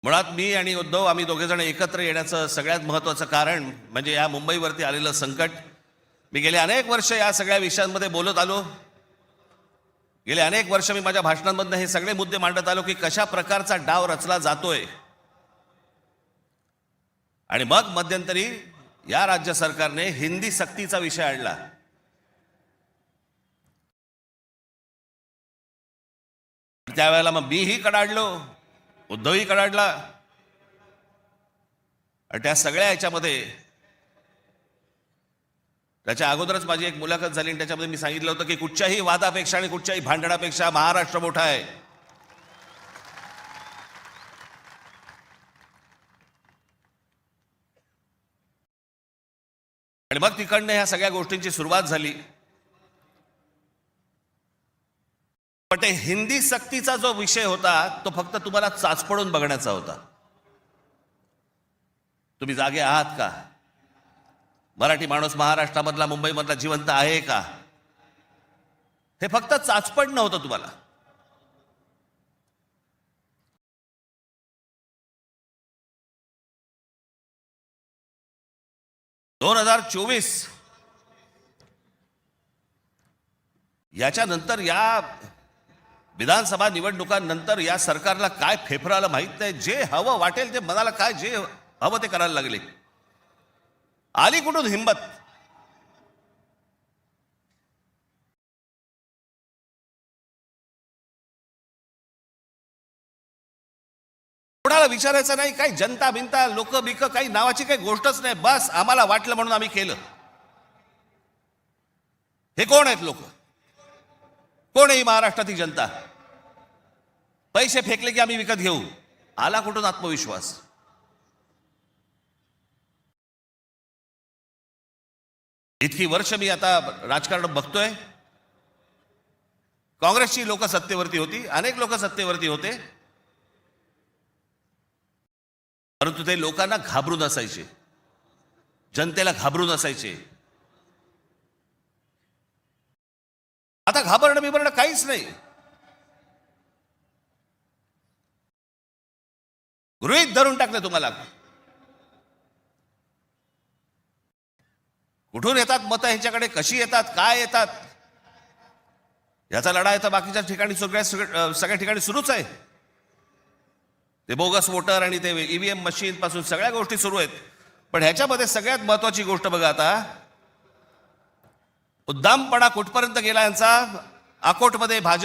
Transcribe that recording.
मुळात मी आणि उद्धव आम्ही दोघेजण एकत्र येण्याचं सगळ्यात महत्त्वाचं कारण म्हणजे या मुंबईवरती आलेलं संकट. मी गेले अनेक वर्ष या सगळ्या विषयांमध्ये बोलत आलो. गेले अनेक वर्ष मी माझ्या भाषणांमधून हे सगळे मुद्दे मांडत आलो की कशा प्रकारचा डाव रचला जातोय. आणि मग मध्यंतरी या राज्य सरकारने हिंदी सक्तीचा विषय आणला. त्यावेळेला मग मीही कडाडलो, उद्धवही कडाडला. आणि त्या सगळ्या याच्यामध्ये त्याच्या अगोदरच माझी एक मुलाखत झाली आणि त्याच्यामध्ये मी सांगितलं होतं की कुठच्याही वादापेक्षा आणि कुठच्याही भांडणापेक्षा महाराष्ट्र मोठा आहे. आणि मग तिकडनं ह्या सगळ्या गोष्टींची सुरुवात झाली. पण ते हिंदी सक्तीचा जो विषय होता तो फक्त तुम्हाला चाचपडून बघण्याचा होता. तुम्ही जागे आहात का? मराठी माणूस महाराष्ट्रामधला मुंबईमधला जिवंत आहे का? हे फक्त चाचपड नव्हतं तुम्हाला. याच्यानंतर या विधानसभा निवडणुकांनंतर या सरकारला काय फेफराला माहित नाही. जे हवं वाटेल ते मनाला काय जे हवं ते करायला लागले. आली कुठून हिंमत? कोणाला विचारायचं नाही, काही जनता बिनता लोक बिक काही नावाची काही गोष्टच नाही. बस आम्हाला वाटलं म्हणून आम्ही केलं. हे कोण आहेत लोक? कोण आहे महाराष्ट्रातील जनता? पैसे फेकले की आम्ही विकत घेऊ. आला कुठून आत्मविश्वास? इतकी वर्ष मी आता राजकारण बघतोय. काँग्रेसची लोक सत्तेवरती होती, अनेक लोक सत्तेवरती होते, परंतु ते लोकांना घाबरून असायचे, जनतेला घाबरून असायचे. आता घाबरणं बिबरणं काहीच नाही. गृहीत धरून टाकले तुम्हाला. कुठून येतात मतं, ह्यांच्याकडे कशी येतात, काय येतात, याचा लढा तर बाकीच्या ठिकाणी सगळ्या ठिकाणी सुरूच आहे. ते बोगस वोटर आणि ते ईव्हीएम मशीन पासून सगळ्या गोष्टी सुरू आहेत. पण ह्याच्यामध्ये सगळ्यात महत्वाची गोष्ट बघा, आता उद्दामपणा कुठपर्यंत गेला यांचा. अकोटमध्ये भाजप